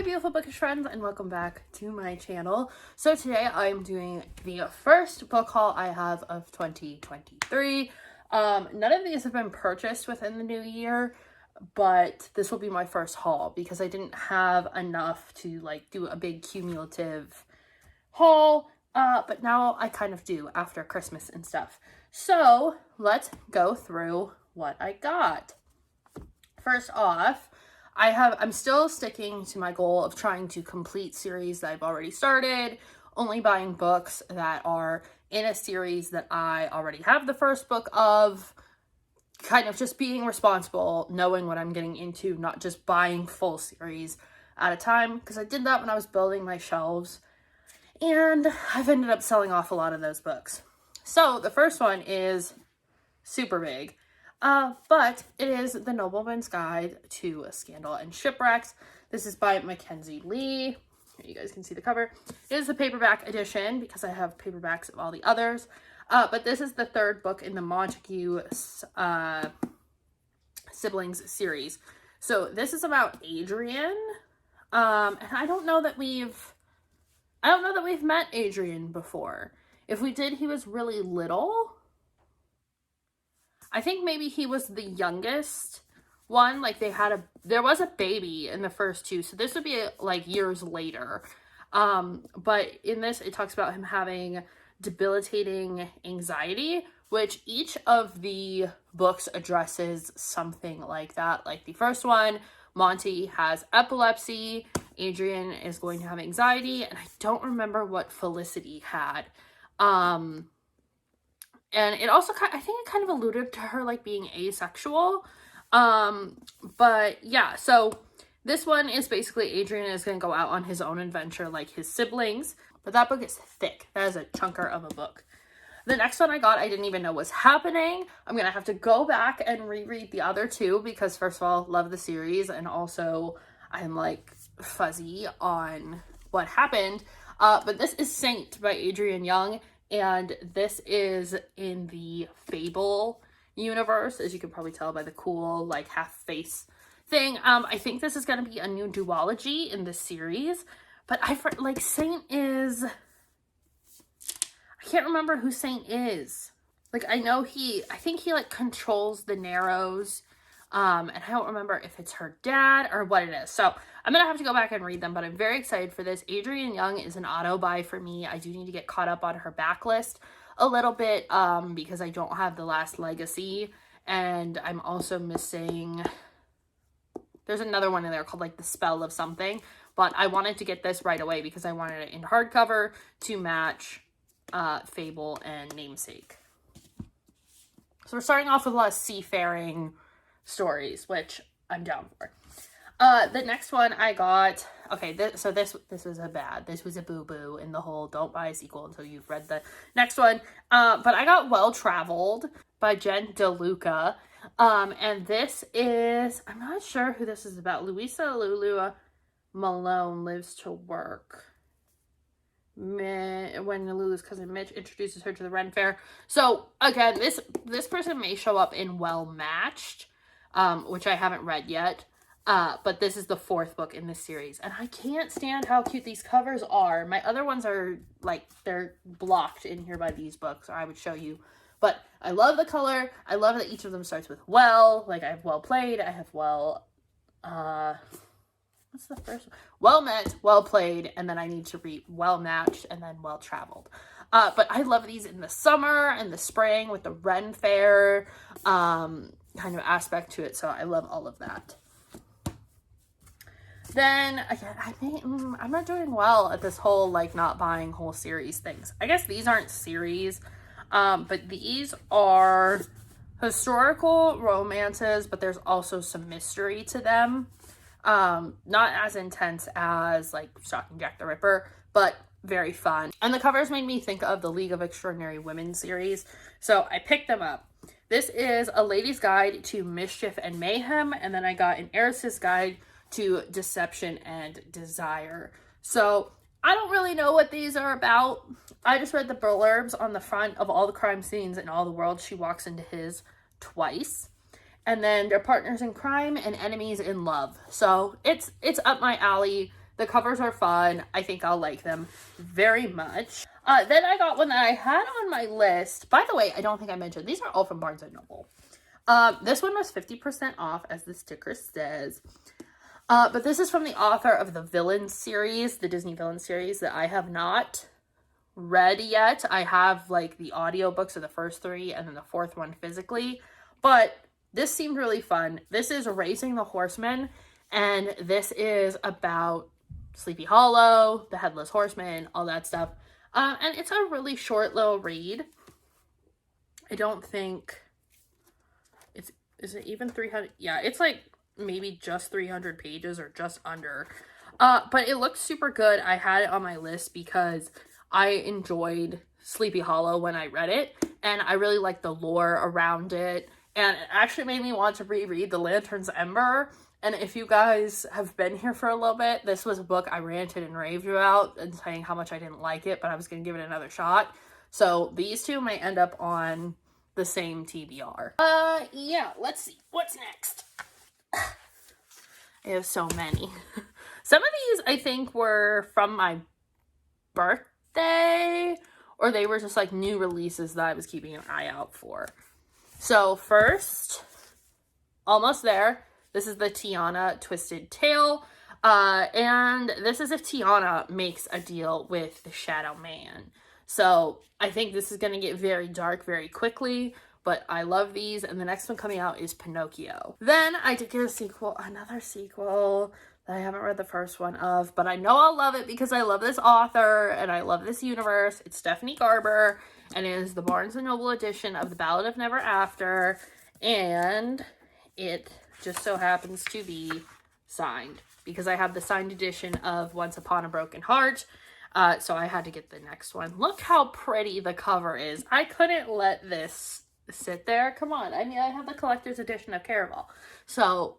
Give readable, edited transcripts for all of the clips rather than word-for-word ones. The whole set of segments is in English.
my beautiful bookish friends, and welcome back to my channel. So today I'm doing the first book haul I have of 2023. None of these have been purchased within the new year, but this will be my first haul because I didn't have enough to do a big cumulative haul, but now I kind of do after Christmas and stuff. So let's go through what I got. First off, I'm still sticking to my goal of trying to complete series that I've already started, only buying books that are in a series that I already have the first book of, kind of just being responsible, knowing what I'm getting into, not just buying full series at a time, because I did that when I was building my shelves, and I've ended up selling off a lot of those books. So the first one is super big. But it is The Nobleman's Guide to Scandal and Shipwrecks. This is by Mackenzie Lee. Here you guys can see the cover. It is the paperback edition because I have paperbacks of all the others. But this is the third book in the Montague siblings series. So this is about Adrian. And I don't know that we've met Adrian before. If we did, he was really little. I think maybe he was the youngest one. There was a baby in the first two, so this would be years later. But in this, it talks about him having debilitating anxiety, which each of the books addresses something like that. Like the first one, Monty has epilepsy, Adrian is going to have anxiety, and I don't remember what Felicity had. And it also, I think it kind of alluded to her being asexual. But yeah, so this one is basically Adrian is going to go out on his own adventure like his siblings. But that book is thick. That is a chunker of a book. The next one I got, I didn't even know was happening. I'm going to have to go back and reread the other two because, first of all, love the series. And also, I'm fuzzy on what happened. But this is Saint by Adrian Young. And this is in the Fable universe, as you can probably tell by the cool, half face thing. I think this is going to be a new duology in this series. But Saint is... I can't remember who Saint is. I think he controls the Narrows. And I don't remember if it's her dad or what it is. So I'm going to have to go back and read them, but I'm very excited for this. Adrian Young is an auto buy for me. I do need to get caught up on her backlist a little bit because I don't have The Last Legacy. And I'm also missing... There's another one in there called The Spell of Something. But I wanted to get this right away because I wanted it in hardcover to match Fable and Namesake. So we're starting off with a lot of seafaring stories, which I'm down for. The next one I got, okay, this was a boo-boo in the whole don't buy a sequel until you've read the next one. But I got Well Traveled by Jen DeLuca. And this is, I'm not sure who this is about. Louisa Lulu Malone lives to work when Lulu's cousin Mitch introduces her to the Ren Fair. So again, this person may show up in Well Matched, which I haven't read yet. But this is the fourth book in this series. And I can't stand how cute these covers are. My other ones are, they're blocked in here by these books, or I would show you. But I love the color. I love that each of them starts with well. I have Well Played. I have Well, what's the first one? Well Met, Well Played, and then I need to read Well Matched, and then Well Traveled. But I love these in the summer and the spring with the Ren Fair, kind of aspect to it, so I love all of that. Then, again, I'm not doing well at this whole, not buying whole series things. I guess these aren't series, but these are historical romances, but there's also some mystery to them. Not as intense as, Stalking Jack the Ripper, but very fun. And the covers made me think of the League of Extraordinary Women series, so I picked them up. This is A Lady's Guide to Mischief and Mayhem, and then I got An Heiress's Guide to Deception and Desire. So I don't really know what these are about. I just read the blurbs on the front of all the crime scenes in all the worlds. She walks into his twice. And then they're partners in crime and enemies in love. So it's up my alley. The covers are fun. I think I'll like them very much. Then I got one that I had on my list. By the way, I don't think I mentioned, these are all from Barnes & Noble. This one was 50% off, as the sticker says. But this is from the author of the Villain series, the Disney Villain series, that I have not read yet. I have like the audiobooks of the first 3 and then the 4th one physically. But this seemed really fun. This is Raising the Horsemen, and this is about Sleepy Hollow, the Headless Horseman, all that stuff. And it's a really short little read. I don't think is it even 300? Yeah, it's like maybe just 300 pages or just under. But it looks super good. I had it on my list because I enjoyed Sleepy Hollow when I read it, and I really liked the lore around it. And it actually made me want to reread The Lantern's Ember. And if you guys have been here for a little bit, this was a book I ranted and raved about and saying how much I didn't like it, but I was going to give it another shot. So these two might end up on the same TBR. Yeah, let's see. What's next? I have so many. Some of these I think were from my birthday, or they were just like new releases that I was keeping an eye out for. So first, almost there. This is the Tiana Twisted Tale. And this is if Tiana makes a deal with the Shadow Man. So I think this is going to get very dark very quickly, but I love these. And the next one coming out is Pinocchio. Then I did get a sequel, another sequel that I haven't read the first one of, but I know I'll love it because I love this author and I love this universe. It's Stephanie Garber, and it is the Barnes & Noble edition of The Ballad of Never After. And it just so happens to be signed because I have the signed edition of Once Upon a Broken Heart. So I had to get the next one. Look how pretty the cover is. I couldn't let this sit there. Come on. I mean, I have the collector's edition of Caraval. So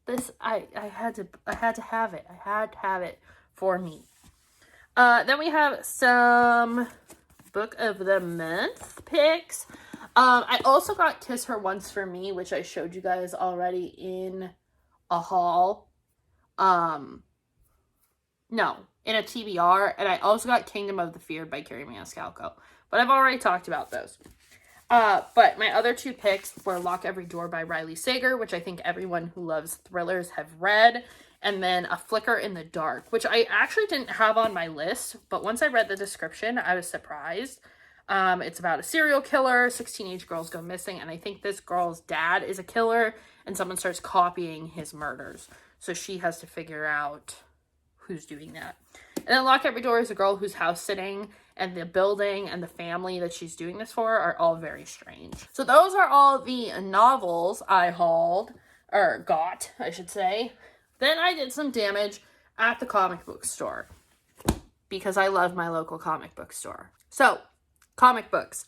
this, I had to have it. I had to have it for me. Then we have some Book of the Month picks. I also got Kiss Her Once for Me, which I showed you guys already in a haul. No, in a TBR. And I also got Kingdom of the Feared by Carrie Maniscalco. But I've already talked about those. But my other 2 picks were Lock Every Door by Riley Sager, which I think everyone who loves thrillers have read. And then A Flicker in the Dark, which I actually didn't have on my list. But once I read the description, I was surprised. It's about a serial killer, 6 teenage girls go missing, and I think this girl's dad is a killer, and someone starts copying his murders. So she has to figure out who's doing that. And then Lock Every Door is a girl who's house sitting, and the building and the family that she's doing this for are all very strange. So those are all the novels I got, I should say. Then I did some damage at the comic book store because I love my local comic book store. So, comic books.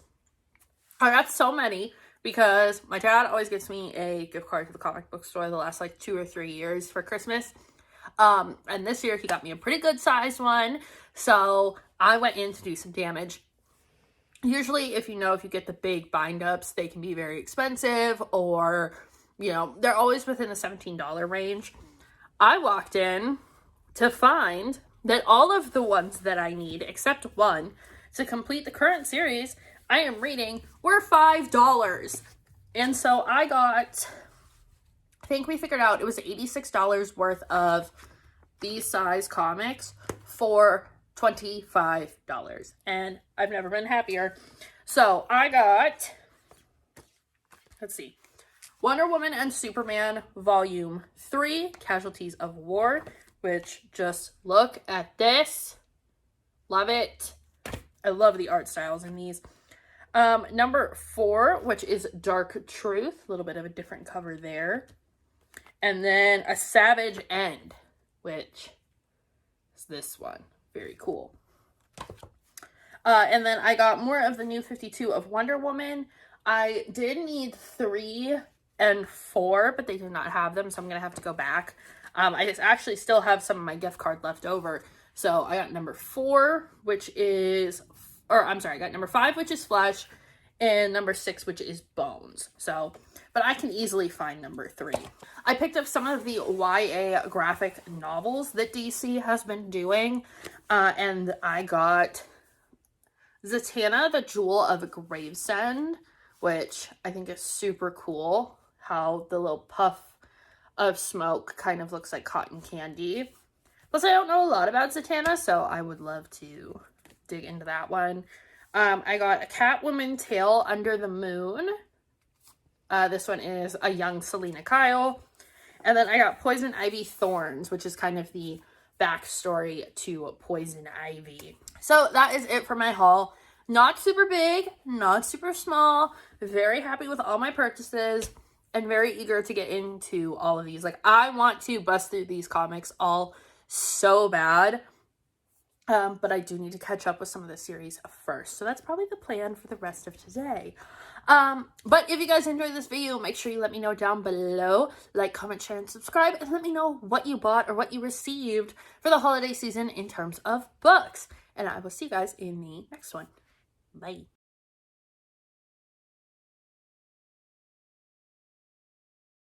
I got so many because my dad always gets me a gift card to the comic book store the last like 2 or 3 years for Christmas. And this year he got me a pretty good sized one. So I went in to do some damage. Usually, if you get the big bind ups, they can be very expensive, or, they're always within the $17 range. I walked in to find that all of the ones that I need, except one, to complete the current series I am reading, were $5. And so I think we figured out it was $86 worth of these size comics for $25. And I've never been happier. So I got, let's see, Wonder Woman and Superman Volume 3, Casualties of War, which just look at this. Love it. I love the art styles in these. Number 4, which is Dark Truth. A little bit of a different cover there. And then A Savage End, which is this one. Very cool. And then I got more of the New 52 of Wonder Woman. I did need 3 and 4, but they did not have them, so I'm going to have to go back. I actually still have some of my gift card left over. So I got number 4, I got number 5, which is Flesh, and number 6, which is Bones. So but I can easily find number 3. I picked up some of the YA graphic novels that DC has been doing, and I got Zatanna, the Jewel of Gravesend, which I think is super cool, how the little puff of smoke kind of looks like cotton candy. Plus, I don't know a lot about Zatanna, so I would love to dig into that one. I got A Catwoman Tale Under the Moon. This one is a young Selena Kyle. And then I got Poison Ivy Thorns, which is kind of the backstory to Poison Ivy. So that is it for my haul. Not super big, not super small. Very happy with all my purchases and very eager to get into all of these. Like, I want to bust through these comics all so bad. But I do need to catch up with some of the series first. So that's probably the plan for the rest of today. But if you guys enjoyed this video, make sure you let me know down below. Like, comment, share, and subscribe. And let me know what you bought or what you received for the holiday season in terms of books. And I will see you guys in the next one. Bye.